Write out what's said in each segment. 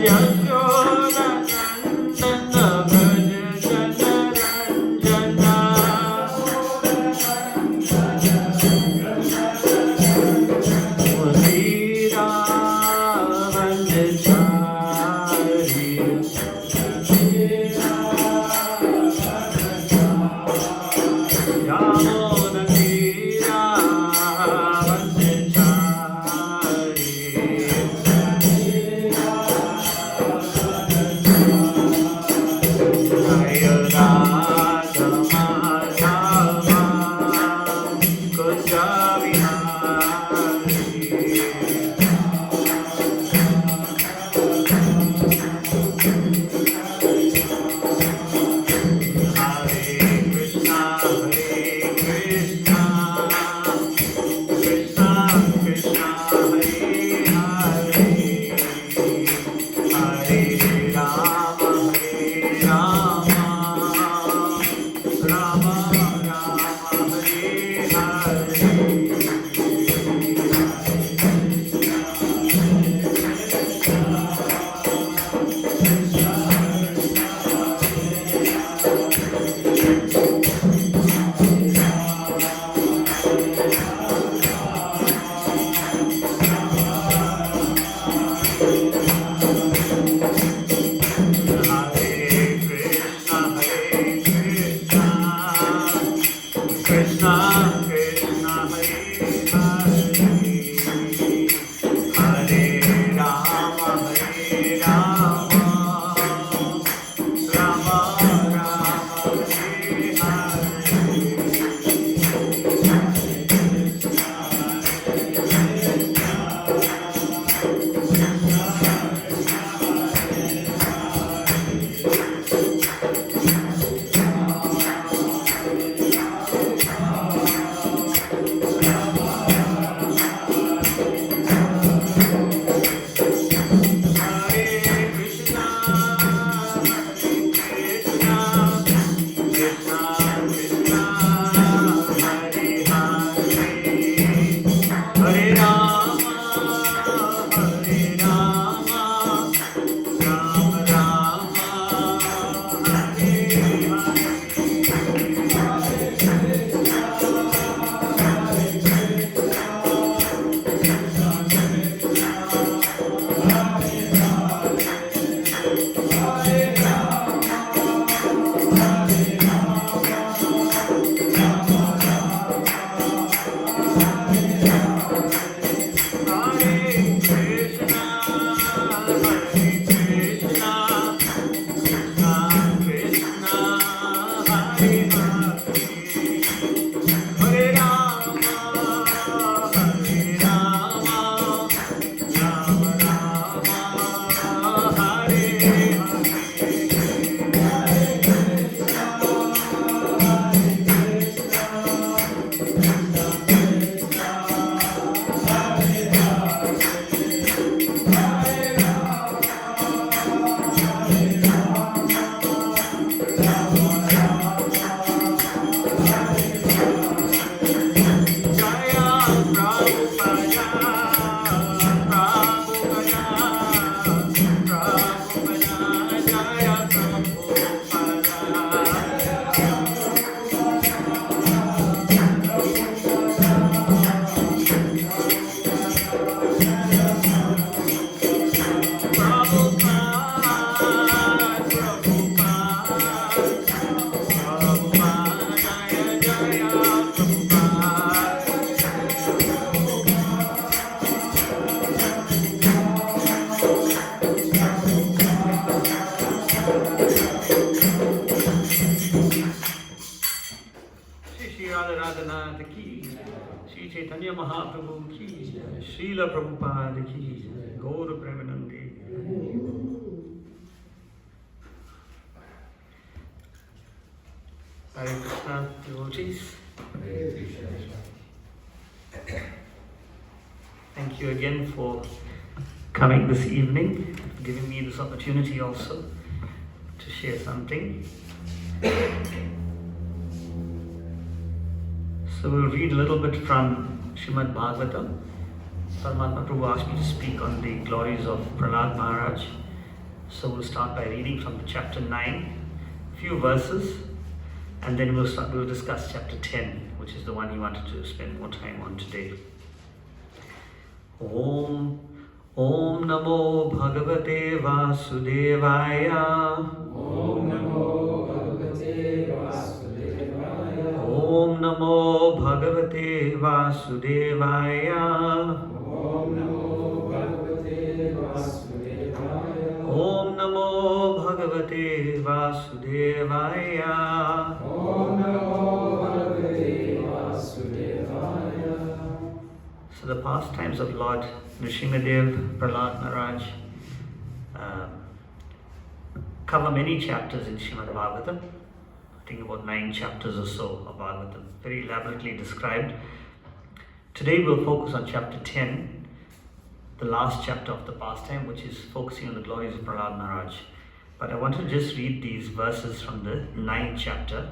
Yes, Mahaprabhu ki jai, Srila Prabhupada ki jai, Gaura Prema. Hare Krishna, devotees. Thank you again for coming this evening, giving me this opportunity also to share something. So we'll read a little bit from Srimad Bhagavatam. Paramatma Prabhu asked me to speak on the glories of Prahlada Maharaj. So we'll start by reading from chapter 9, a few verses, and then we'll discuss chapter 10, which is the one he wanted to spend more time on today. Om Namo Bhagavate Vasudevaya. Om Namo Bhagavate Vasudevaya. Om Namo Bhagavate Vasudevaya. Om Namo Bhagavate Vasudevaya. Om Namo Bhagavate Vasudevaya. Om Namo Bhagavate Vasudevaya. So the pastimes of Lord Nrsimhadev, Prahlada Maharaj cover many chapters in Srimad Bhagavatam. I think about 9 chapters or so of Bhagavatam, very elaborately described. Today we'll focus on chapter 10, the last chapter of the pastime, which is focusing on the glories of Prahlada Maharaj. But I want to just read these verses from the 9th chapter,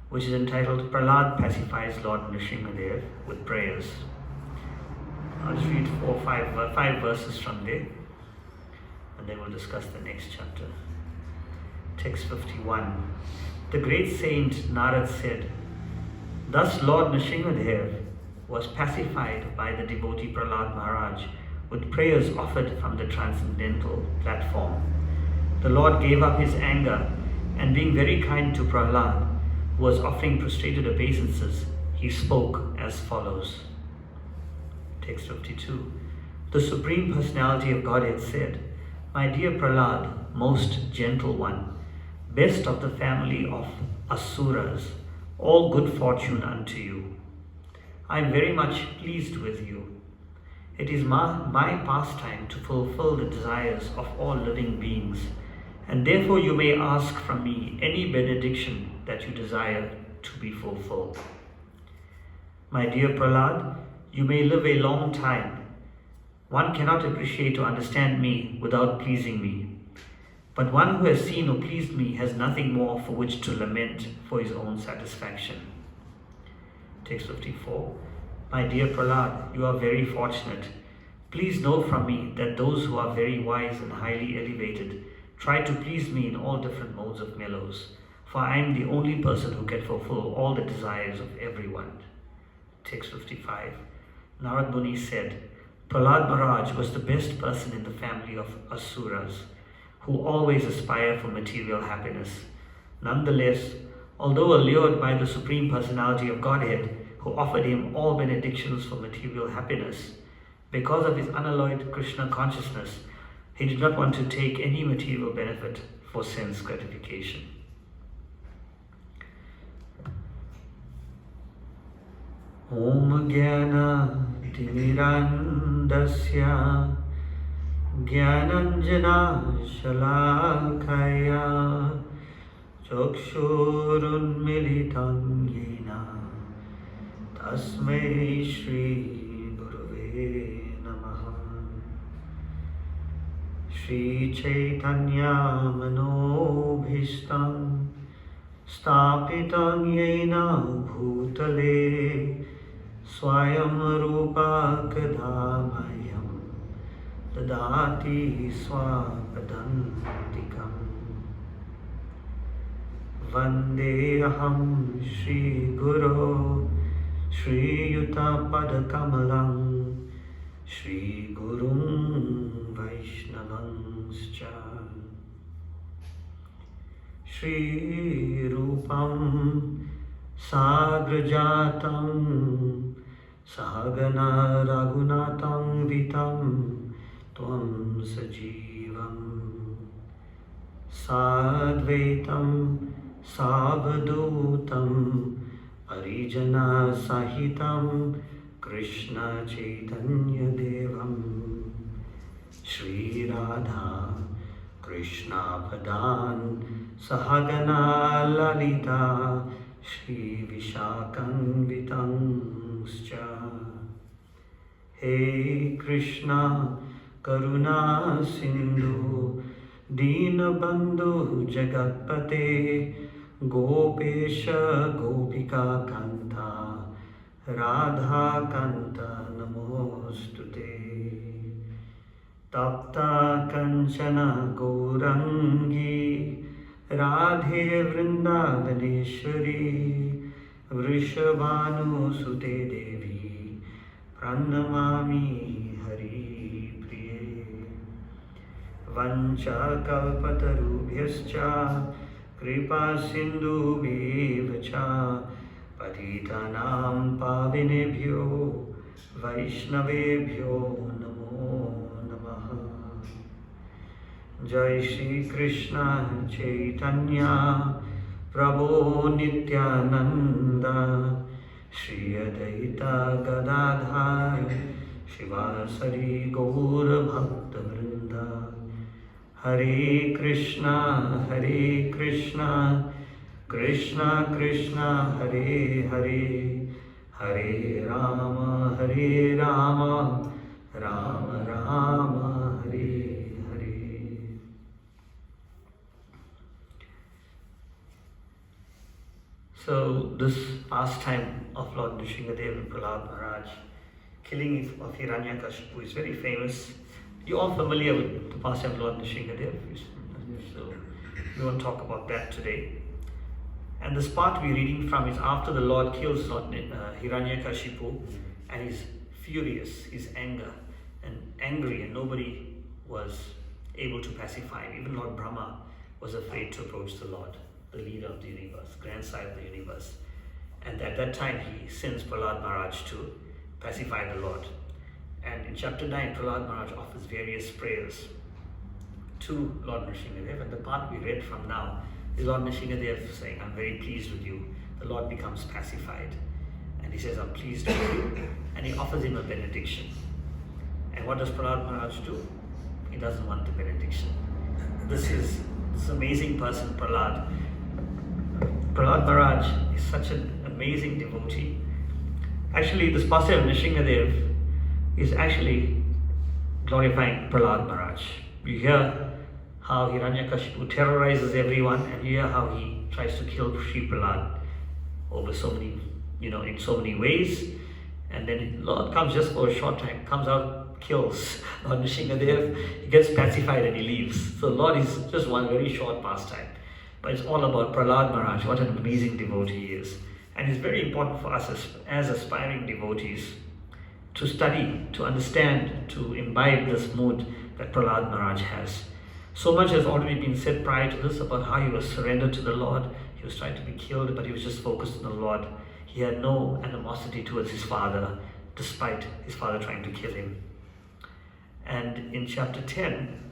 which is entitled Prahlada Pacifies Lord Nrsimhadev with Prayers. I'll just read 5 verses from there, and then we'll discuss the next chapter. Text 51. The great saint Narad said, "Thus Lord Nrsimhadev was pacified by the devotee Prahlada Maharaj with prayers offered from the transcendental platform. The Lord gave up his anger, and being very kind to Prahlada, who was offering prostrated obeisances, he spoke as follows." Text 52. The Supreme Personality of Godhead said, "My dear Prahlada, most gentle one, best of the family of Asuras, all good fortune unto you. I am very much pleased with you. It is my pastime to fulfill the desires of all living beings, and therefore you may ask from me any benediction that you desire to be fulfilled. My dear Prahlada, you may live a long time. One cannot appreciate or understand me without pleasing me. But one who has seen or pleased me has nothing more for which to lament for his own satisfaction." Text 54. My dear Prahlada, you are very fortunate. Please know from me that those who are very wise and highly elevated try to please me in all different modes of mellows, for I am the only person who can fulfill all the desires of everyone. Text 55. Narad Muni said, Prahlada Maharaj was the best person in the family of Asuras, who always aspire for material happiness. Nonetheless, although allured by the Supreme Personality of Godhead, who offered him all benedictions for material happiness, because of his unalloyed Krishna consciousness, he did not want to take any material benefit for sense gratification. Om Jnana Timirandasya Jnananjana Shalakaya Chakshurunmilitam Yena Tasmai Shri Gurave Namaha. Shri Chaitanya Manobhishtam Stapitam Yena Bhutale Swayam Rupa Kadhamayam Dadati Swapadantikam. Vandeham Shri Guru Shri Yuta Padakamalam Shri Gurum Vaishnavanscha Shri Rupam Sagrajatam Sahagana Raghunatam Vitam Tvam Sajivam Sadvaitam Savadhutam Parijana Sahitam Krishna Chaitanya Devam Shri Radha Krishna Padan Sahagana Lalita Shri Vishakanvitamscha. Hey Krishna Karuna Sindhu Deenabandhu Jagatpate Gopesha Gopika Kanta Radha Kanta Namostute. Tapta Kanchana Gaurangi Radhe Vrindavaneshwari Vrishabhanu Sute Devi Pranamami Hari Priye. Vancha kalpatarubhyascha kripa sindhu bhevacha patitanam pavinebhyo vaishnavebhyo namo namaha. Jai Shri Krishna Chaitanya Prabhu Nityananda Shri Advaita Gadadhar Shivasari Gaura Bhakta Vrinda. Hare Krishna Krishna Krishna Hare Hare Hare Rama Rama Rama Hare Hare. So this pastime of Lord Nrsingadev and Prahlada Maharaj, killing of Hiranyakashipu, is very famous. You're all familiar with the pastime of Lord Nrsingadev, so we won't talk about that today. And this part we're reading from is after the Lord kills Lord Hiranyakashipu, and he's furious, he's angry, and nobody was able to pacify him. Even Lord Brahma was afraid to approach the Lord, the leader of the universe, grand sire of the universe. And at that time he sends Prahlada Maharaj to pacify the Lord. And in chapter 9, Prahlada Maharaj offers various prayers to Lord Nrsingadev, and the part we read from now is Lord Nrsingadev saying, I'm very pleased with you. The Lord becomes pacified, and he says, I'm pleased with you, and he offers him a benediction. And what does Prahlada Maharaj do? He doesn't want the benediction. This amazing person, Prahlada. Prahlada Maharaj is such an amazing devotee. Actually, this pastime of Nrsingadev is actually glorifying Prahlada Maharaj. You hear how Hiranyakashipu terrorizes everyone, and you hear how he tries to kill Sri Prahlada over so many, in so many ways. And then Lord comes just for a short time, comes out, kills Lord Nrsingadev, he gets pacified and he leaves. So Lord is just one very short pastime. But it's all about Prahlada Maharaj, what an amazing devotee he is. And it's very important for us as aspiring devotees to study, to understand, to imbibe this mood that Prahlada Maharaj has. So much has already been said prior to this about how he was surrendered to the Lord. He was trying to be killed, but he was just focused on the Lord. He had no animosity towards his father, despite his father trying to kill him. And in chapter 10,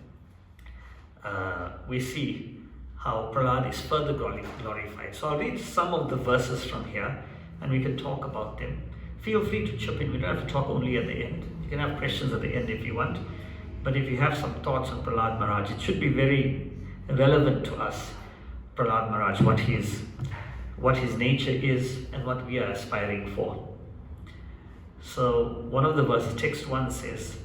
we see how Prahlada is further glorified. So I'll read some of the verses from here, and we can talk about them. Feel free to chip in. We don't have to talk only at the end. You can have questions at the end if you want. But if you have some thoughts on Prahlada Maharaj, it should be very relevant to us, Prahlada Maharaj, what his nature is and what we are aspiring for. So one of the verses, text 1 says,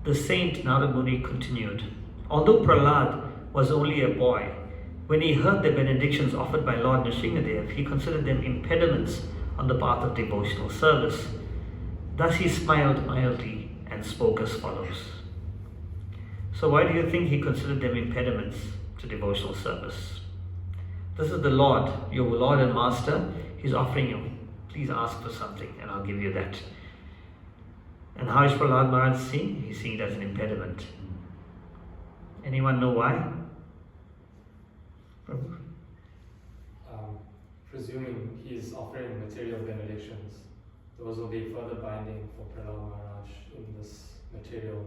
the saint Narada Muni continued, although Prahlada was only a boy, when he heard the benedictions offered by Lord Nrsingadev, he considered them impediments on the path of devotional service. Thus he smiled mildly and spoke as follows. So why do you think he considered them impediments to devotional service? This is the Lord, your Lord and Master. He's offering you, please ask for something and I'll give you that. And how is Prahlada Maharaj seeing? He's seeing it as an impediment. Anyone know why? Prabhu? Presuming he's offering material benedictions, those will be further binding for Prahlada Maharaj in this material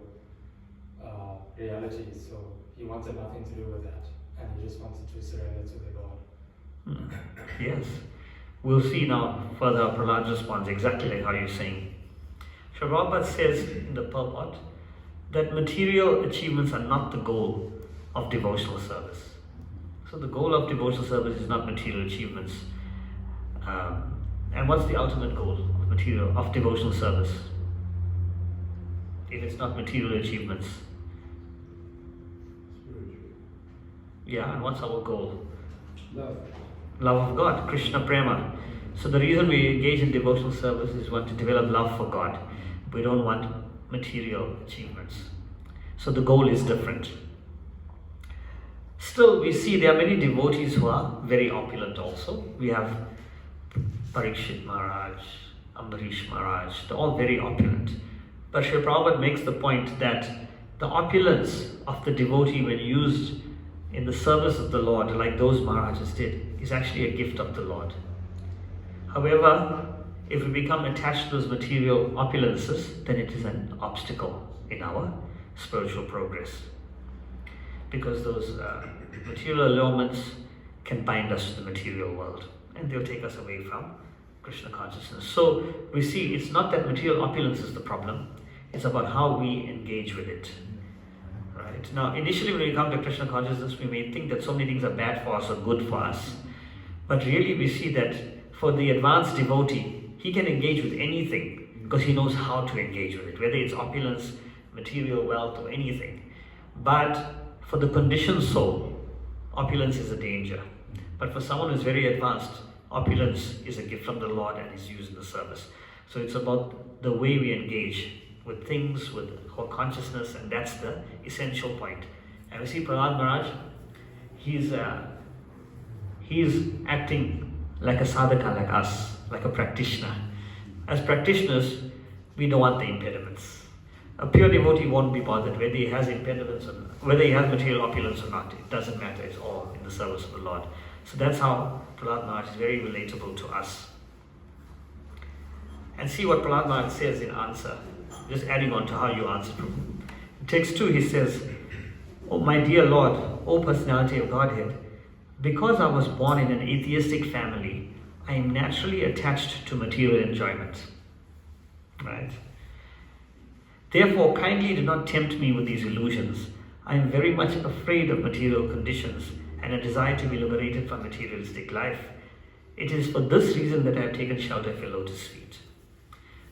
reality. So he wanted nothing to do with that, and he just wanted to surrender to the Lord. Yes. We'll see now further Prahlada's response, exactly like how you're saying. Srila Prabhupada says in the purport that material achievements are not the goal of devotional service. So the goal of devotional service is not material achievements. And what's the ultimate goal of devotional service? If it's not material achievements. Yeah, and what's our goal? Love. Love of God, Krishna Prema. So the reason we engage in devotional service is want to develop love for God. We don't want material achievements. So the goal is different. Still, we see there are many devotees who are very opulent also. We have Parikshit Maharaj, Ambarish Maharaj, they're all very opulent. But Srila Prabhupada makes the point that the opulence of the devotee when used in the service of the Lord, like those Maharajas did, is actually a gift of the Lord. However, if we become attached to those material opulences, then it is an obstacle in our spiritual progress. Because those material allurements can bind us to the material world and they'll take us away from Krishna consciousness. So we see it's not that material opulence is the problem, it's about how we engage with it. Right? Now, initially when we come to Krishna consciousness, we may think that so many things are bad for us or good for us. But really we see that for the advanced devotee, he can engage with anything because he knows how to engage with it, whether it's opulence, material wealth or anything. But for the conditioned soul, opulence is a danger. But for someone who's very advanced, opulence is a gift from the Lord and is used in the service. So it's about the way we engage with things, with our consciousness, and that's the essential point. And we see Prahlada Maharaj, he's acting like a sadhaka, like us, like a practitioner. As practitioners, we don't want the impediments. A pure devotee won't be bothered whether he has impediments or not, whether he has material opulence or not. It doesn't matter, it's all in the service of the Lord. So that's how Prahlada Maharaj is very relatable to us. And see what Prahlada Maharaj says in answer, just adding on to how you answered. In text 2 he says, "Oh my dear Lord, O personality of Godhead, because I was born in an atheistic family, I am naturally attached to material enjoyment." Right? "Therefore, kindly do not tempt me with these illusions. I am very much afraid of material conditions and a desire to be liberated from materialistic life. It is for this reason that I have taken shelter of your lotus feet."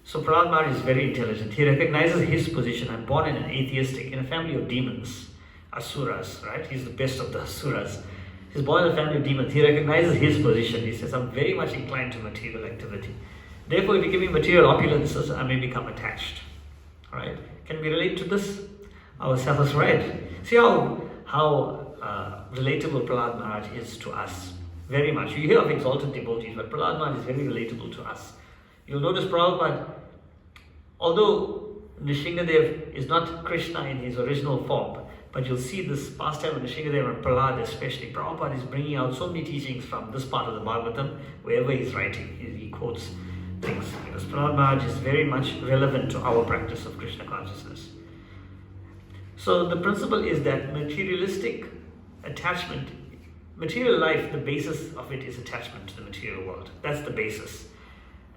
So Prahlada Maharaj is very intelligent. He recognizes his position. I'm born in an atheistic, in a family of demons, asuras, right? He's the best of the asuras. He's born in a family of demons. He recognizes his position. He says, I'm very much inclined to material activity. Therefore, if you give me material opulences, I may become attached. Right? Can we relate to this ourselves, right? See how relatable Prahlada Maharaj is to us. Very much. You hear of exalted devotees, but Prahlada Maharaj is very relatable to us. You'll notice Prabhupada, although Nrsingadev is not Krishna in his original form, but you'll see this pastime of Nrsingadev and Prahlada especially. Prabhupada is bringing out so many teachings from this part of the Bhagavatam, wherever he's writing, he quotes things. Because Prahlada Maharaj is very much relevant to our practice of Krishna consciousness. So the principle is that materialistic attachment, material life, the basis of it is attachment to the material world. That's the basis.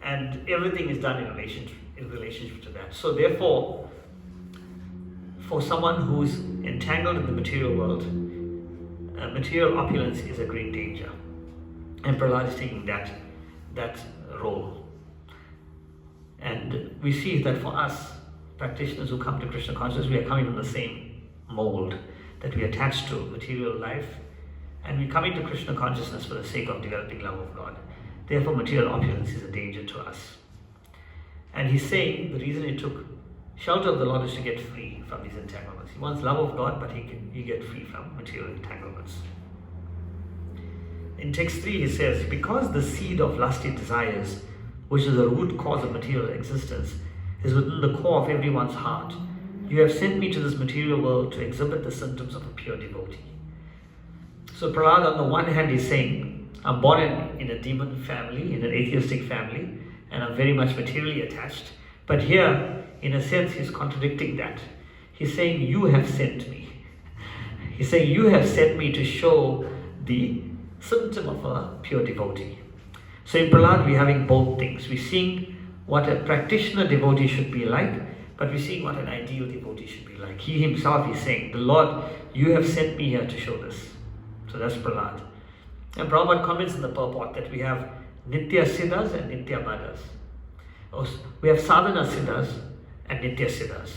And everything is done in relationship to that. So therefore, for someone who's entangled in the material world, material opulence is a great danger. And Prahlada is taking that role. And we see that for us, practitioners who come to Krishna consciousness, we are coming from the same mold, that we attach to material life, and we come into Krishna consciousness for the sake of developing love of God. Therefore, material opulence is a danger to us. And he's saying the reason he took shelter of the Lord is to get free from these entanglements. He wants love of God, but he get free from material entanglements. In text 3 he says, "Because the seed of lusty desires, which is the root cause of material existence, is within the core of everyone's heart, you have sent me to this material world to exhibit the symptoms of a pure devotee." So Prahlada, on the one hand, is saying, I'm born in a demon family, in an atheistic family, and I'm very much materially attached. But here, in a sense, he's contradicting that. He's saying, you have sent me. He's saying, you have sent me to show the symptom of a pure devotee. So in Prahlada, we're having both things. We're seeing what a practitioner devotee should be like, but we're seeing what an ideal devotee should be like. He himself is saying, the Lord, you have sent me here to show this. So that's Prahlada. And Prabhupada comments in the purport that we have Nitya Siddhas and Nitya Baddhas. We have Sadhana Siddhas and Nitya Siddhas.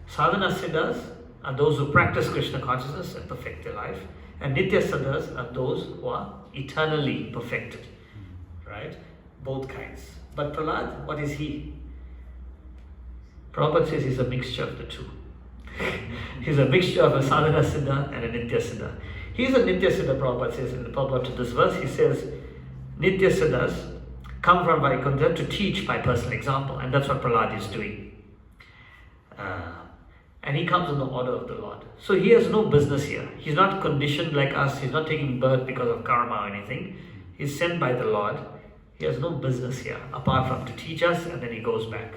Sadhana Siddhas are those who practice Krishna consciousness and perfect their life. And Nitya Siddhas are those who are eternally perfected. Right? Both kinds. But Prahlada, what is he? Prabhupada says he's a mixture of the two. He's a mixture of a Sadhana Siddha and a Nitya Siddha. He's a Nitya Siddha, Prabhupada says in the purport to this verse. He says, Nitya Siddhas come from Vaikuntha to teach by personal example, and that's what Prahlada is doing. And he comes in the order of the Lord. So he has no business here. He's not conditioned like us. He's not taking birth because of karma or anything. He's sent by the Lord. He has no business here apart from to teach us, and then he goes back.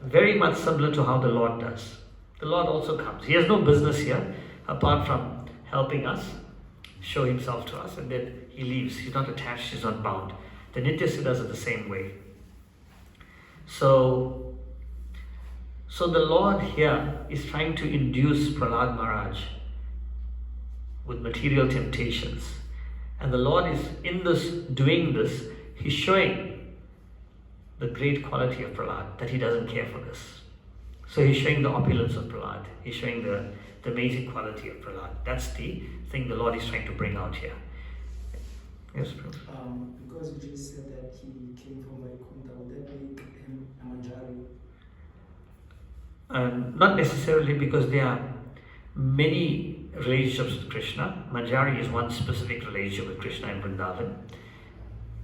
Very much similar to how the Lord does. The Lord also comes. He has no business here apart from helping us, show himself to us, and then he leaves. He's not attached, he's not bound. The Nitya Siddhas are the same way. So the Lord here is trying to induce Prahlada Maharaj with material temptations. And the Lord is in this, doing this, he's showing the great quality of Prahlada, that he doesn't care for this. So he's showing the opulence of Prahlada. He's showing the amazing quality of Prahlada. That's the thing the Lord is trying to bring out here. Yes, Prema? Because you just said that he came from Vaikuntha, would that make him a Manjari? Not necessarily, because there are many relationships with Krishna. Manjari is one specific relationship with Krishna in Vrindavan.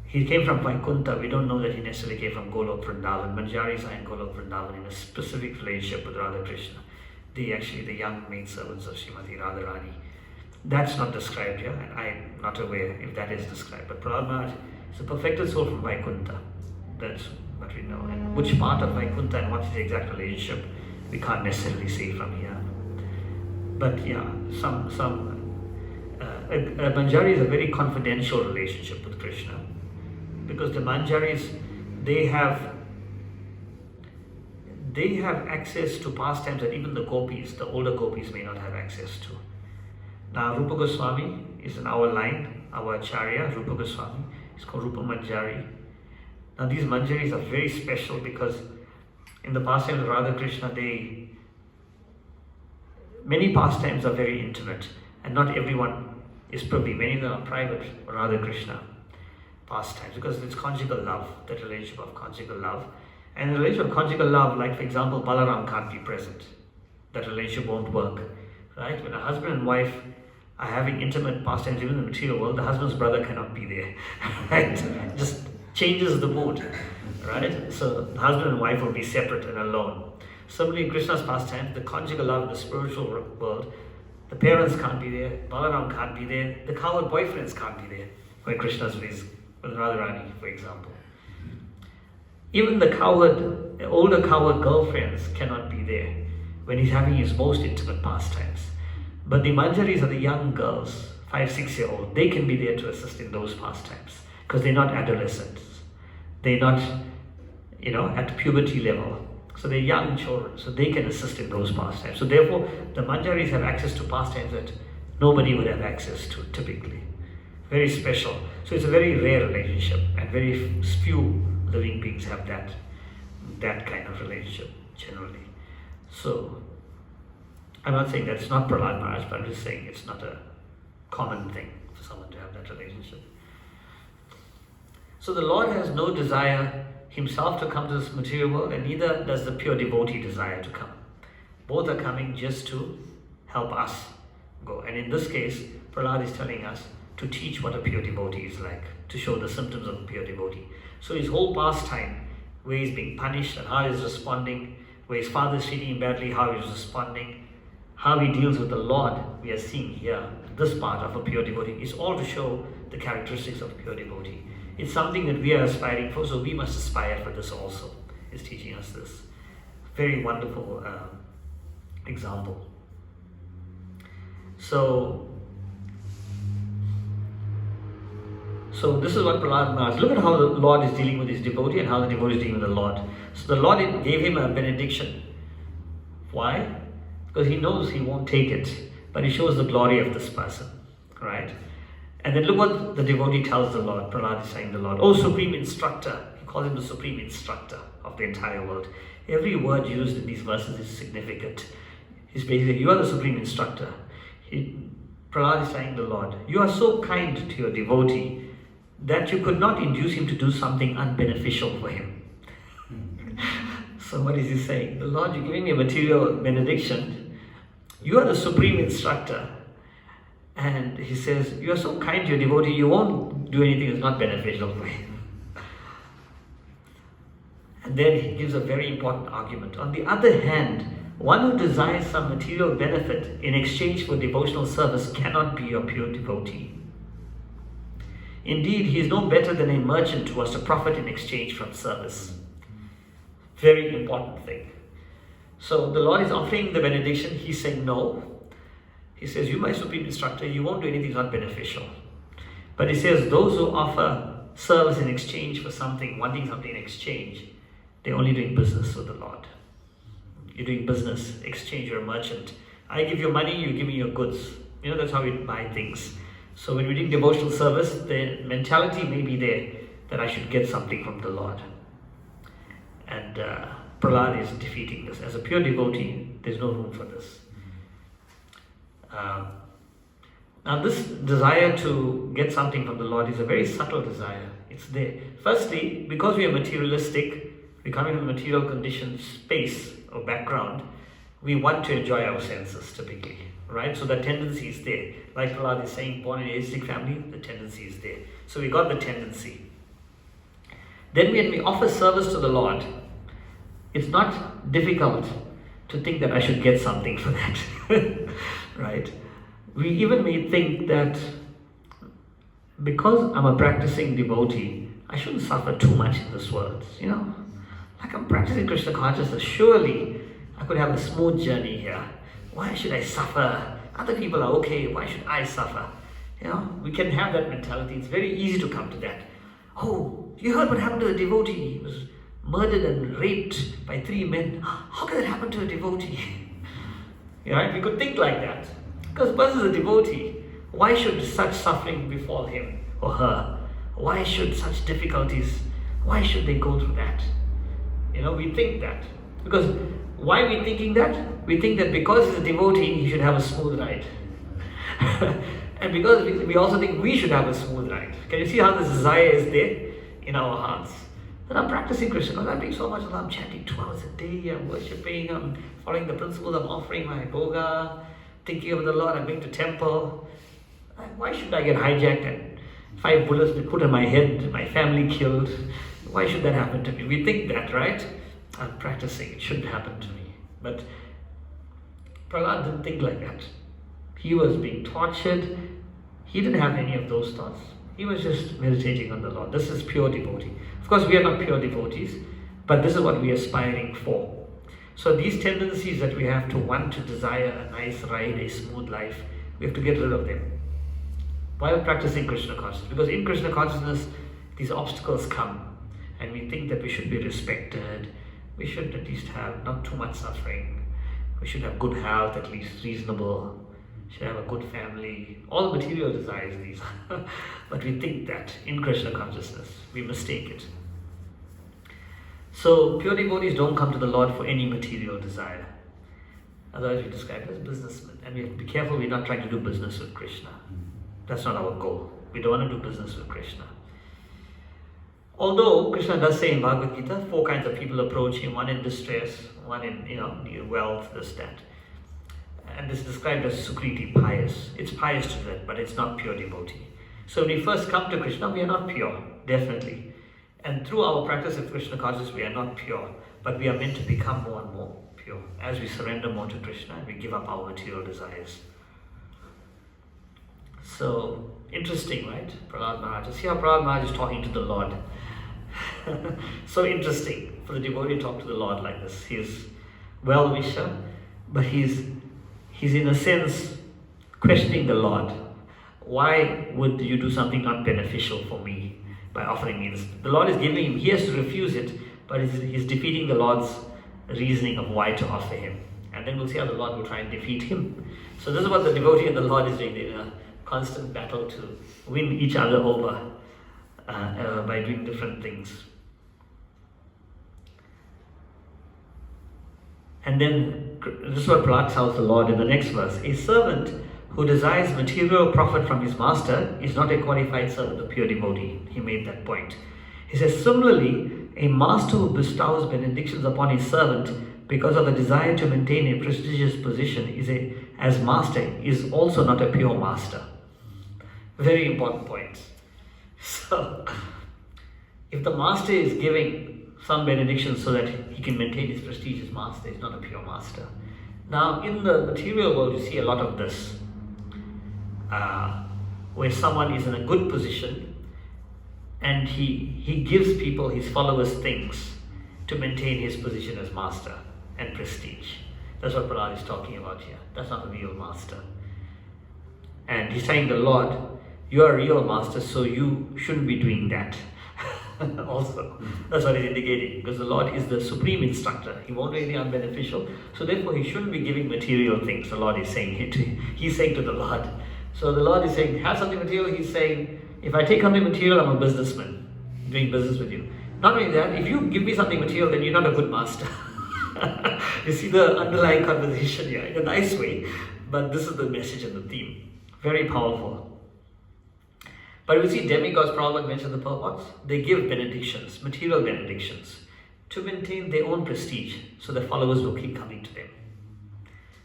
He came from Vaikuntha. We don't know that he necessarily came from Golok Vrindavan. Manjaris are in Golok Vrindavan in a specific relationship with Radha Krishna. The young maidservants of Srimati Radharani. That's not described here, and I'm not aware if that is described. But Prahlada Maharaj is a perfected soul from Vaikuntha. That's what we know. And which part of Vaikuntha and what's the exact relationship, we can't necessarily say from here. But yeah, a Manjari is a very confidential relationship with Krishna, because the Manjaris, they have access to pastimes that even the gopis, the older gopis, may not have access to. Now, Rupa Goswami is in our line, our Acharya, Rupa Goswami, is called Rupa Manjari. Now, these Manjaris are very special because in the pastimes of Radha Krishna, many pastimes are very intimate, and not everyone is privy. Many of them are private Radha Krishna pastimes, because it's conjugal love, that relationship of conjugal love. And in the relationship of conjugal love, like for example, Balaram can't be present. That relationship won't work, right? When a husband and wife are having intimate pastimes, even in the material world, the husband's brother cannot be there, right? Just changes the mood, right? So the husband and wife will be separate and alone. Similarly, in Krishna's pastimes, the conjugal love in the spiritual world, the parents can't be there, Balaram can't be there, the cowherd boyfriends can't be there when Krishna's with Radharani, for example. Even the older cowherd girlfriends cannot be there when he's having his most intimate pastimes. But the Manjaris are the young girls, 5-6-year-old, they can be there to assist in those pastimes because they're not adolescents. They're not, at puberty level. So they're young children, so they can assist in those pastimes. So therefore, the Manjaris have access to pastimes that nobody would have access to typically. Very special. So it's a very rare relationship, and very few living beings have that kind of relationship generally. So I'm not saying that it's not Prahlada Maharaj, but I'm just saying it's not a common thing for someone to have that relationship. So the Lord has no desire himself to come to this material world, and neither does the pure devotee desire to come. Both are coming just to help us go. And in this case, Prahlada is telling us to teach what a pure devotee is like, to show the symptoms of a pure devotee. So his whole pastime, where he's being punished and how he's responding, where his father is treating him badly, how he's responding, how he deals with the Lord, we are seeing here, this part of a pure devotee, is all to show the characteristics of a pure devotee. It's something that we are aspiring for, so we must aspire for this also. It's teaching us this. Very wonderful example. So So this is what Prahlada Maharaj, look at how the Lord is dealing with his devotee and how the devotee is dealing with the Lord. So the Lord gave him a benediction. Why? Because he knows he won't take it, but he shows the glory of this person, right? And then look what the devotee tells the Lord. Prahlada is saying the Lord, "Oh Supreme Instructor," he calls him the Supreme Instructor of the entire world. Every word used in these verses is significant. He's basically, you are the Supreme Instructor. Prahlada is saying the Lord, you are so kind to your devotee that you could not induce him to do something unbeneficial for him. So what is he saying? The Lord, you're giving me a material benediction. You are the Supreme Instructor. And he says, you are so kind to your devotee, you won't do anything that's not beneficial for him. And then he gives a very important argument. On the other hand, one who desires some material benefit in exchange for devotional service cannot be a pure devotee. Indeed, he is no better than a merchant who was to profit in exchange from service. Very important thing. So the Lord is offering the benediction. He's saying no. He says, you, my Supreme Instructor, you won't do anything not beneficial. But he says, those who offer service in exchange for something, wanting something in exchange, they're only doing business with the Lord. You're doing business, exchange, you're a merchant. I give you money, you give me your goods. That's how we buy things. So when we're doing devotional service, the mentality may be there that I should get something from the Lord. And Prahlada is defeating this. As a pure devotee, there's no room for this. Now this desire to get something from the Lord is a very subtle desire. It's there. Firstly, because we are materialistic, we come in a material conditioned space or background, we want to enjoy our senses typically, right? So the tendency is there. Like Prahlada is saying, born in an atheistic family, the tendency is there. So we got the tendency. Then when we offer service to the Lord, it's not difficult to think that I should get something for that, right? We even may think that because I'm a practicing devotee, I shouldn't suffer too much in this world, Like I'm practicing Krishna consciousness, surely I could have a smooth journey here. Why should I suffer? Other people are okay, why should I suffer? We can have that mentality. It's very easy to come to that. Oh, you heard what happened to a devotee? He was murdered and raped by 3 men. How can that happen to a devotee? We could think like that. Because the person is a devotee. Why should such suffering befall him or her? Why should such difficulties, why should they go through that? We think that. Because why are we thinking that? We think that because he's a devotee, he should have a smooth ride. And because we also think we should have a smooth ride. Can you see how this desire is there in our hearts? That I'm practicing Krishna, I'm doing so much, I'm chanting 2 hours a day, I'm worshipping, I'm following the principles, I'm offering my bhoga, thinking of the Lord, I'm going to temple. Why should I get hijacked and 5 bullets be put on my head, my family killed? Why should that happen to me? We think that, right? I'm practicing, it shouldn't happen to me. But Prahlada didn't think like that. He was being tortured. He didn't have any of those thoughts. He was just meditating on the Lord. This is pure devotee. Of course, we are not pure devotees, but this is what we are aspiring for. So these tendencies that we have to want to desire a nice ride, a smooth life, we have to get rid of them while practicing Krishna consciousness. Because in Krishna consciousness, these obstacles come and we think that we should be respected, we should at least have not too much suffering, we should have good health, at least reasonable, should have a good family, all the material desires these. But we think that in Krishna consciousness, we mistake it. So pure devotees don't come to the Lord for any material desire. Otherwise we describe it as businessmen. And we have to be careful we're not trying to do business with Krishna. That's not our goal. We don't want to do business with Krishna. Although Krishna does say in Bhagavad Gita, 4 kinds of people approach him, one in distress, one in need wealth, this, that. And this is described as Sukriti, pious. It's pious to that, but it's not pure devotee. So when we first come to Krishna, we are not pure, definitely. And through our practice of Krishna consciousness, we are not pure, but we are meant to become more and more pure as we surrender more to Krishna and we give up our material desires. So, interesting, right? Prahlada Maharaj. See how Prahlada Maharaj is talking to the Lord. So interesting for the devotee to talk to the Lord like this. He is well-wisher, but he's in a sense questioning the Lord. Why would you do something not beneficial for me by offering me this? The Lord is giving him, he has to refuse it, but he's defeating the Lord's reasoning of why to offer him. And then we'll see how the Lord will try and defeat him. So this is what the devotee and the Lord is doing. They're in a constant battle to win each other over by doing different things. And then this is what Prahlada tells the Lord in the next verse. A servant who desires material profit from his master is not a qualified servant, a pure devotee. He made that point. He says, similarly, a master who bestows benedictions upon his servant because of a desire to maintain a prestigious position as master is also not a pure master. Very important point. So, if the master is giving some benediction so that he can maintain his prestige as master, he's not a pure master. Now, in the material world, you see a lot of this. Where someone is in a good position and he gives people, his followers, things to maintain his position as master and prestige. That's what Prahlada is talking about here. That's not a real master. And he's saying, the Lord, you are a real master, so you shouldn't be doing that. Also, that's what he's indicating, because the Lord is the supreme instructor. He won't do anything unbeneficial, so therefore he shouldn't be giving material things. The Lord is saying he's saying to the Lord. So the Lord is saying, have something material. He's saying, if I take something material, I'm a businessman, doing business with you. Not only that, if you give me something material, then you're not a good master. You see the underlying conversation here, in a nice way, but this is the message and the theme. Very powerful. But we see demigods, Prabhupada mentioned the purports, they give benedictions, material benedictions, to maintain their own prestige, so the followers will keep coming to them.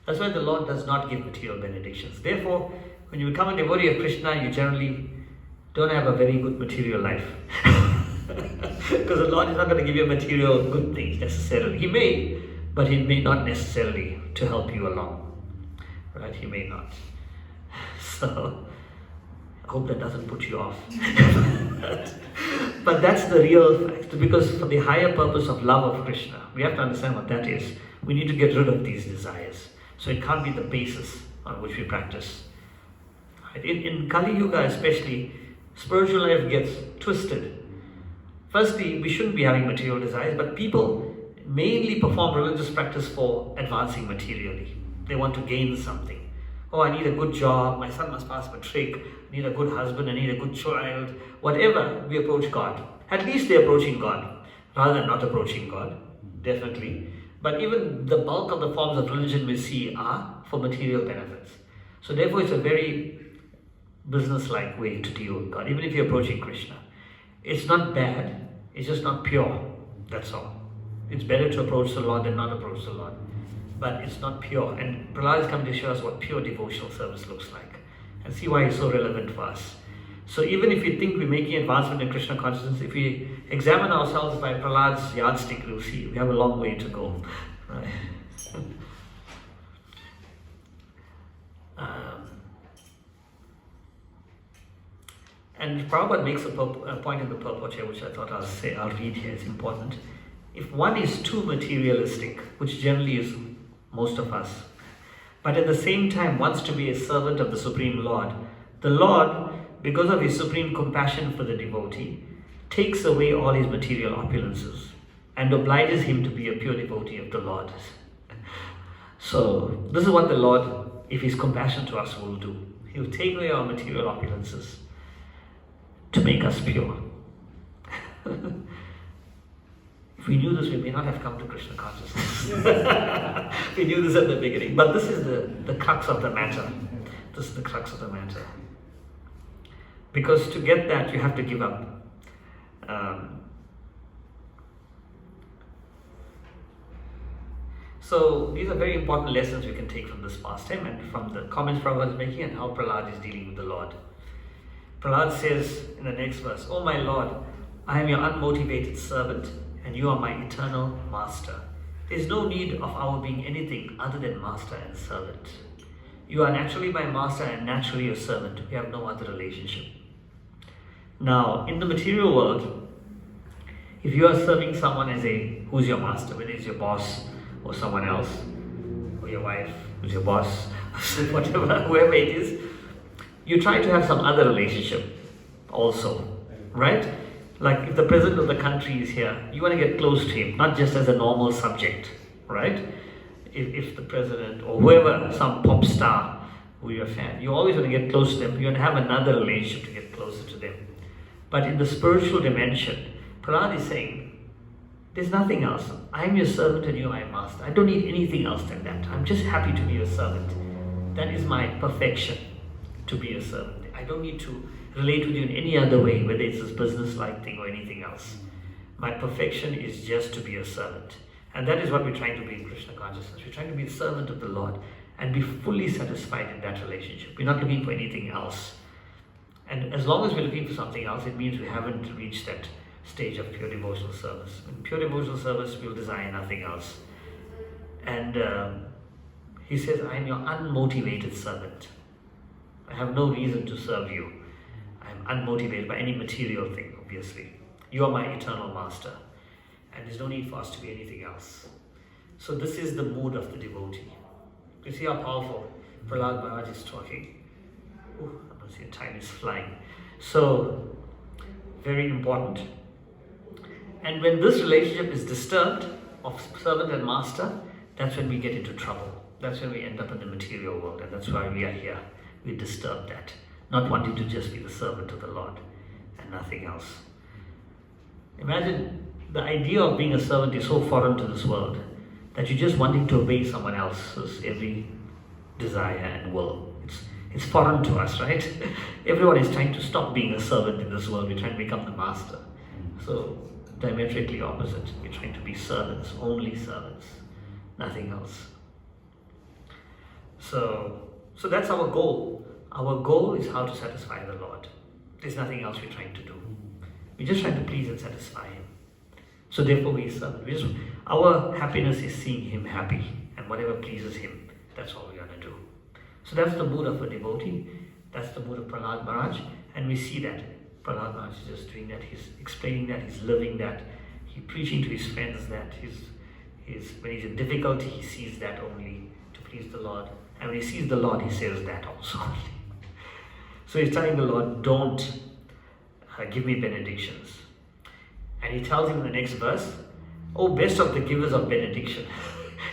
That's why the Lord does not give material benedictions. Therefore, when you become a devotee of Krishna, you generally don't have a very good material life. Because the Lord is not going to give you material good things necessarily. He may, but He may not necessarily to help you along. Right? He may not. So, I hope that doesn't put you off. But that's the real fact, because for the higher purpose of love of Krishna, we have to understand what that is. We need to get rid of these desires. So it can't be the basis on which we practice. In Kali Yuga especially, spiritual life gets twisted. Firstly, we shouldn't be having material desires, but people mainly perform religious practice for advancing materially. They want to gain something. Oh, I need a good job, my son must pass matric, I need a good husband, I need a good child. Whatever, we approach God. At least they're approaching God, rather than not approaching God, definitely. But even the bulk of the forms of religion we see are for material benefits. So therefore it's a very business-like way to deal with God, even if you're approaching Krishna. It's not bad, it's just not pure, that's all. It's better to approach the Lord than not approach the Lord. But it's not pure. And Prahlada is coming to show us what pure devotional service looks like. And see why it's so relevant for us. So even if we think we're making advancement in Krishna consciousness, if we examine ourselves by Prahlada's yardstick, we'll see we have a long way to go. Right? And Prabhupada makes a point in the purport here, which I thought I'll read here, it's important. If one is too materialistic, which generally is most of us, but at the same time wants to be a servant of the Supreme Lord, the Lord, because of His supreme compassion for the devotee, takes away all his material opulences and obliges him to be a pure devotee of the Lord. So this is what the Lord, if His compassion to us, will do. He will take away our material opulences to make us pure. If we knew this, we may not have come to Krishna consciousness. We knew this at the beginning. But this is the crux of the matter. This is the crux of the matter. Because to get that, you have to give up. So these are very important lessons we can take from this pastime and from the comments Prabhupada is making and how Prahlada is dealing with the Lord. Prahlada says in the next verse, "O my Lord, I am your unmotivated servant and you are my eternal master. There is no need of our being anything other than master and servant. You are naturally my master and naturally your servant. We have no other relationship." Now, in the material world, if you are serving someone who's your master, whether it's your boss or someone else, or your wife who's your boss, whatever, whoever it is, you try to have some other relationship also, right? Like if the president of the country is here, you want to get close to him, not just as a normal subject, right? If the president or whoever, some pop star who you're a fan, you always want to get close to them. You want to have another relationship to get closer to them. But in the spiritual dimension, Prahlada is saying, there's nothing else. I'm your servant and you're my master. I don't need anything else than that. I'm just happy to be your servant. That is my perfection, to be a servant. I don't need to relate with you in any other way, whether it's this business-like thing or anything else. My perfection is just to be a servant. And that is what we're trying to be in Krishna consciousness. We're trying to be a servant of the Lord and be fully satisfied in that relationship. We're not looking for anything else. And as long as we're looking for something else, it means we haven't reached that stage of pure devotional service. In pure devotional service, we'll desire nothing else. And he says, I am your unmotivated servant. I have no reason to serve you. I am unmotivated by any material thing, obviously. You are my eternal master. And there's no need for us to be anything else. So this is the mood of the devotee. You see how powerful Prahlada Maharaj is talking. Ooh, I must say time is flying. So, very important. And when this relationship is disturbed of servant and master, that's when we get into trouble. That's when we end up in the material world, and that's why we are here. We disturb that, not wanting to just be the servant of the Lord and nothing else. Imagine the idea of being a servant is so foreign to this world that you're just wanting to obey someone else's every desire and will. It's foreign to us, right? Everyone is trying to stop being a servant in this world. We're trying to become the master. So, diametrically opposite. We're trying to be servants, only servants, nothing else. So that's our goal. Our goal is how to satisfy the Lord. There's nothing else we're trying to do. We're just trying to please and satisfy Him. So therefore we serve. Our happiness is seeing Him happy, and whatever pleases Him, that's all we're going to do. So that's the mood of a devotee. That's the mood of Prahlada Maharaj, and we see that. Prahlada Maharaj is just doing that. He's explaining that. He's living that. He's preaching to his friends that. When he's in difficulty, he sees that only to please the Lord. And when he sees the Lord, he says that also. So he's telling the Lord, don't give me benedictions. And he tells him in the next verse, oh, best of the givers of benediction.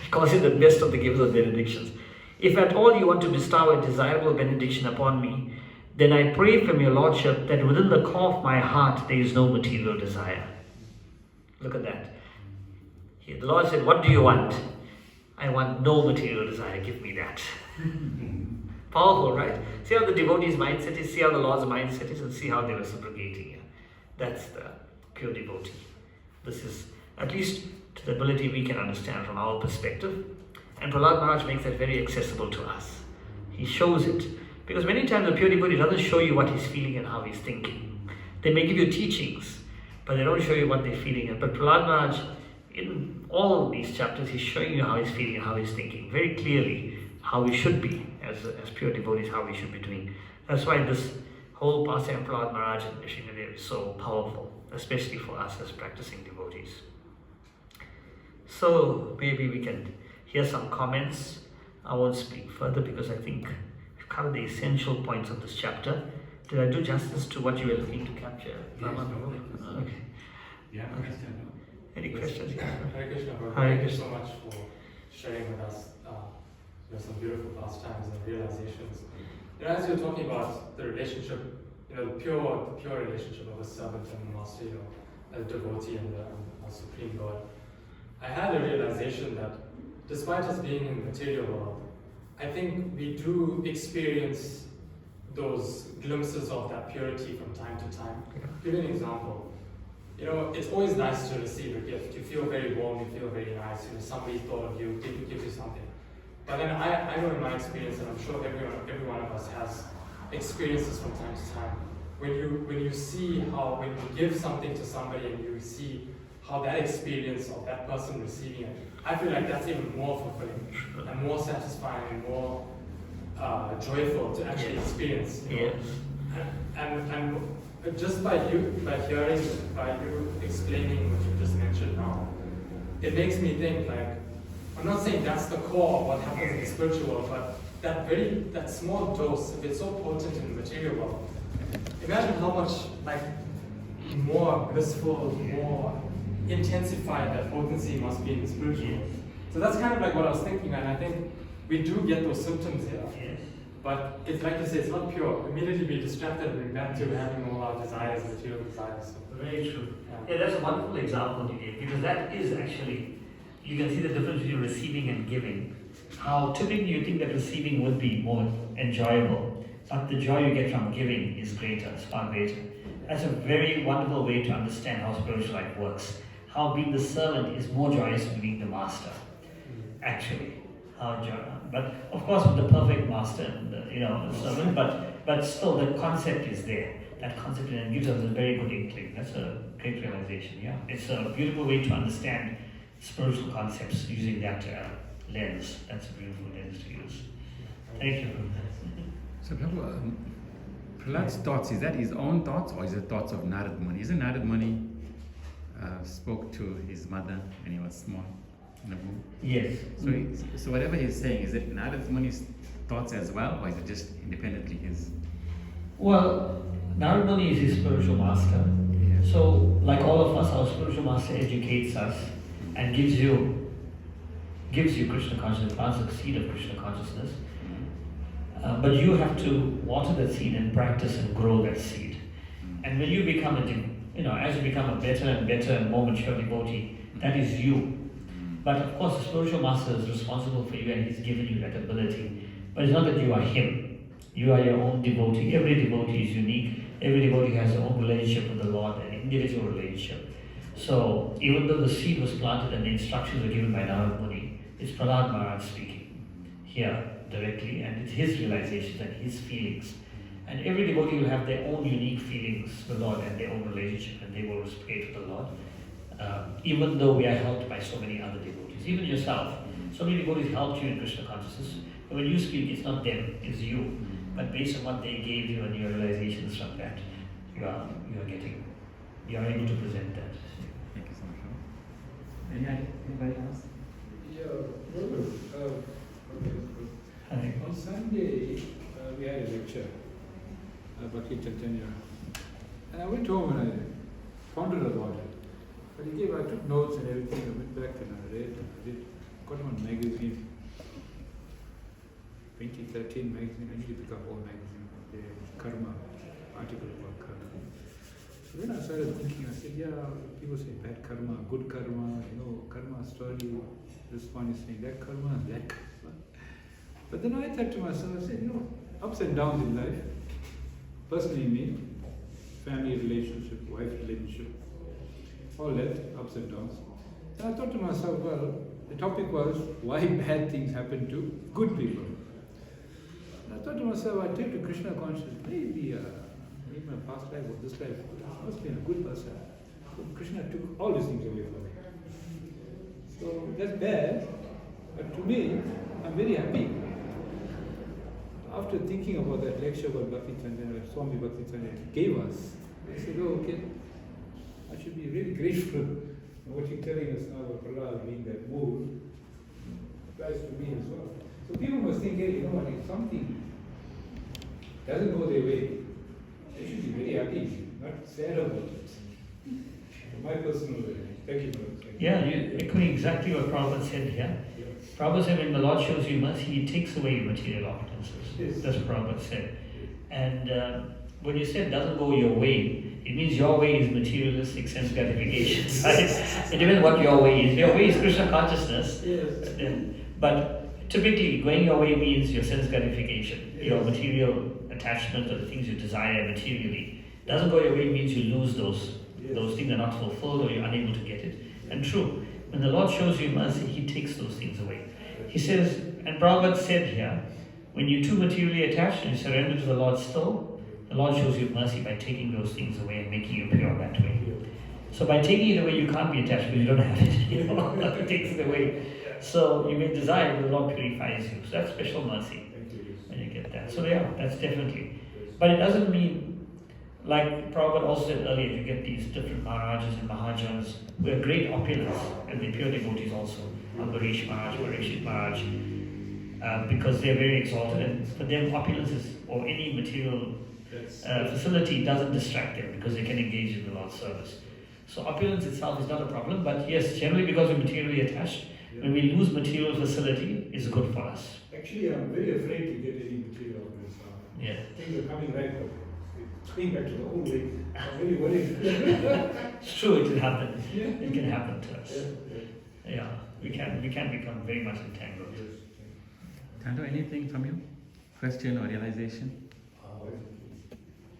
He calls him the best of the givers of benedictions. If at all you want to bestow a desirable benediction upon me, then I pray from your Lordship that within the core of my heart there is no material desire. Look at that. Here, the Lord said, what do you want? I want no material desire, give me that. Powerful, right? See how the devotee's mindset is, see how the Lord's mindset is, and see how they're reciprocating here. That's the pure devotee. This is, at least to the ability we can understand from our perspective. And Prahlada Maharaj makes that very accessible to us. He shows it. Because many times the pure devotee doesn't show you what he's feeling and how he's thinking. They may give you teachings, but they don't show you what they're feeling. But Prahlada Maharaj, in all these chapters, he's showing you how he's feeling and how he's thinking. Very clearly, how we should be as pure devotees, how we should be doing. That's why this whole pastime of Prahlada Maharaj and Nrsimhadev is so powerful, especially for us as practicing devotees. So maybe we can hear some comments. I won't speak further because I think we've covered the essential points of this chapter. Did I do justice to what you were looking to capture? Yes, Okay. Yeah, Okay. question. Any questions? Hare Krishna, Prabhu. Hare Thank you Krishna. so much for sharing with us some beautiful pastimes and realizations. As you're talking about the relationship, the pure relationship of a servant and a master, a devotee and a supreme God, I had a realization that despite us being in the material world, I think we do experience those glimpses of that purity from time to time. Give you an example. It's always nice to receive a gift. You feel very warm, you feel very nice. Somebody thought of you, gives you something. But then I know in my experience, and I'm sure every one of us has experiences from time to time, when you see how when you give something to somebody and you see how that experience of that person receiving it, I feel like that's even more fulfilling and more satisfying and more joyful to actually experience. Yes. And just by you explaining what you just mentioned now, it makes me think like, I'm not saying that's the core of what happens in the spiritual world, but that small dose, if it's so potent in the material world, imagine how much like more blissful, more intensified that potency must be in the spiritual world. So that's kind of like what I was thinking, and I think we do get those symptoms here. Yes. But it's like you say, it's not pure. Immediately be distracted and back to having all our desires, material desires. So, Very true. Yeah, that's a wonderful example you gave, because that is actually, you can see the difference between receiving and giving. How typically you think that receiving would be more enjoyable, but the joy you get from giving is greater, it's far greater. That's a very wonderful way to understand how spiritual life works. How being the servant is more joyous than being the master, actually. But of course, with the perfect master and the servant, but still the concept is there. That concept gives us a very good inkling. That's a great realization. Yeah, it's a beautiful way to understand spiritual concepts using that lens. That's a beautiful lens to use. Thank you. So, Prabhu, Prahlad's thoughts, is that his own thoughts or is it thoughts of Narad Muni? Isn't Narad Muni spoke to his mother when he was small in the womb? Yes. So whatever he's saying, is it Narad Muni's thoughts as well, or is it just independently his? Well, Narad Muni is his spiritual master. Yeah. So, like all of us, our spiritual master educates us and gives you Krishna consciousness, plants the seed of Krishna consciousness. But you have to water that seed and practice and grow that seed. And when you become as you become a better and better and more mature devotee, that is you. But of course, the spiritual master is responsible for you and he's given you that ability. But it's not that you are him. You are your own devotee. Every devotee is unique. Every devotee has their own relationship with the Lord, an individual relationship. So even though the seed was planted and the instructions were given by Narad Muni, it's Prahlada Maharaj speaking here directly, and it's his realizations and his feelings. And every devotee will have their own unique feelings with the Lord and their own relationship, and they will reciprocate with the Lord. Even though we are helped by so many other devotees, even yourself, so many devotees helped you in Krishna consciousness. But when you speak, it's not them, it's you. But based on what they gave you and your realizations from that, you are able to present that. Thank you so much. Anybody else? Yeah, brother. Hi. On Sunday, we had a lecture about Chaitanya. And I went home and I pondered about it. But I took notes and everything. I went back and I read. Got one magazine, 2013 magazine. I need to pick up all magazine. The karma, article about karma. So then I started thinking, I said, yeah, people say bad karma, good karma, karma story. This one is saying that karma and that karma. But then I thought to myself, I said, ups and downs in life. Personally, me, family relationship, wife relationship, all that, ups and downs. So I thought to myself, well, the topic was why bad things happen to good people. And I thought to myself, I take to Krishna consciousness, maybe my past life or this life, I must be a good person. But Krishna took all these things away from me. So that's bad, but to me, I'm very happy. After thinking about that lecture what Swami Bhakti Chandra gave us, I said, okay, I should be really grateful. What you're telling us now about Prahlada being that mood applies to me as well. So people must think, hey, if something doesn't go their way, they should be very happy, not sad about it. My personal way. Thank you, brother. Yeah, you're echoing exactly what Prabhupada said here. Yeah. Prabhupada said when the Lord shows you mercy, He takes away your material opulences. Yes. That's what Prabhupada said. And when you said doesn't go your way, it means your way is materialistic sense gratification. Right? It depends what your way is. Your way is Krishna consciousness. Yes. But typically, going your way means your sense gratification, Yes. your material attachment to the things you desire materially. Doesn't go your way means you lose those. Yes. Those things are not fulfilled or you're unable to get it. And true, when the Lord shows you mercy, He takes those things away. He says, and Prabhupada said here, when you're too materially attached and you surrender to the Lord still, the Lord shows you mercy by taking those things away and making you pure that way. So by taking it away, you can't be attached because you don't have it. He takes it away. So you may desire, but the Lord purifies you. So that's special mercy when you get that. So yeah, that's definitely. But it doesn't mean, like Prabhupada also said earlier, you get these different Maharajas and Mahajans who have great opulence, and they're pure devotees also. Ambarish Maharaj, Parikshit Maharaj. because they're very exalted, and for them opulence or any material facility doesn't distract them because they can engage in the Lord's service. So opulence itself is not a problem, but yes, generally because we're materially attached, when we lose material facility, it's good for us. Actually, I'm very afraid to get any material of this. Yeah. Things are coming right, but it's going back to the old way. I'm very worried. It's true, it can happen. Yeah. It can happen to us. Yeah, we can become very much entangled. Canto, anything from you? Question or realization?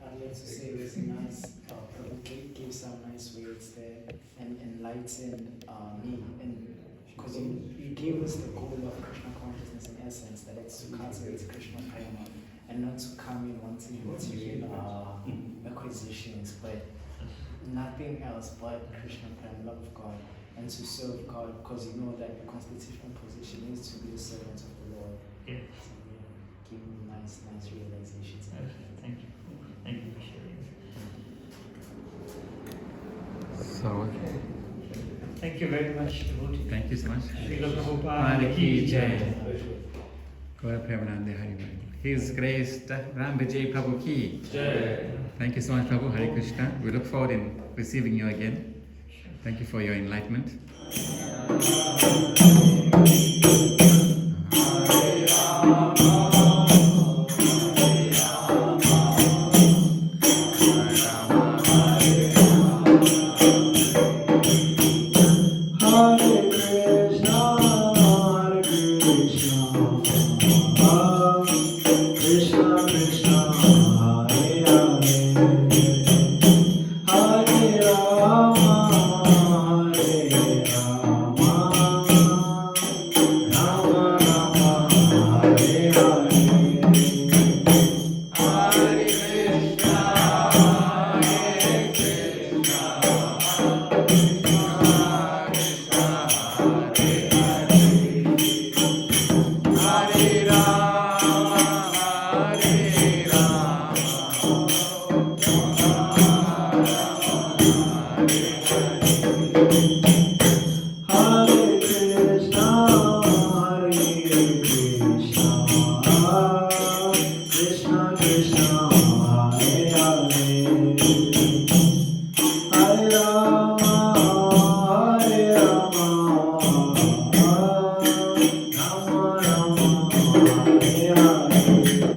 I'd like to say it was nice. Prabhu gave some nice words there and enlightened me. And because you gave us the goal of Krishna consciousness in essence, that it's to cultivate Krishna Prema and not to come in wanting material acquisitions, but nothing else but Krishna Prema, love of God, and to serve God, because you know that the constitutional position is to be the servant of the Lord. Yeah. So give me nice realizations. Thank you. Thank you for sharing. So, Thank you very much, devotee. thank you so much. Srila Prabhupada Hare ki Jai. Jai. Gaura Premanande Hari Hari. His Grace Ramvijay Prabhu ki. Thank you so much, Prabhu. Hare Krishna. We look forward in receiving you again. Thank you for your enlightenment.